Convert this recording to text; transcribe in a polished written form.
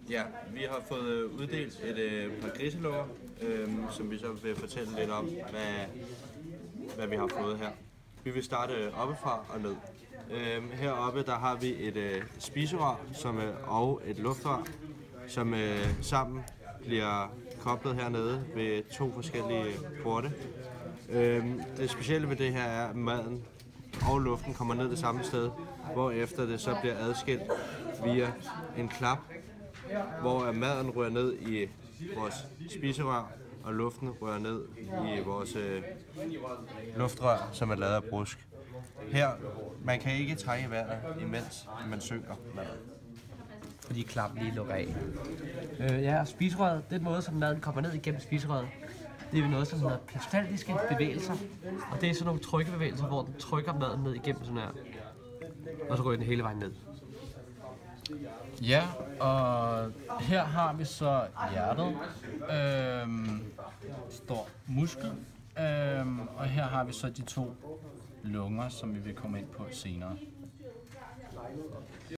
Ja, vi har fået uddelt et par griselunger, som vi så vil fortælle lidt om, hvad vi har fået her. Vi vil starte oppefra og ned. Heroppe der har vi et spiserør og et luftrør, som sammen bliver koblet hernede ved to forskellige porte. Det specielle ved det her er, at maden og luften kommer ned det samme sted, hvorefter det så bliver adskilt via en klap, hvor maden rører ned i vores spiserør, og luften rører ned i vores luftrør, som er lavet af brusk. Her, man kan ikke trække vejret, imens man synker maden. Fordi klappen lige lukker af. Ja, spiserøret, den måde, som maden kommer ned igennem spiserøret, det er noget, som hedder peristaltiske bevægelser. Og det er sådan nogle trykkebevægelser, hvor den trykker maden ned igennem sådan her. Og så ryger den hele vejen ned. Ja, og her har vi så hjertet, stor muskel, og her har vi så de to lunger, som vi vil komme ind på senere.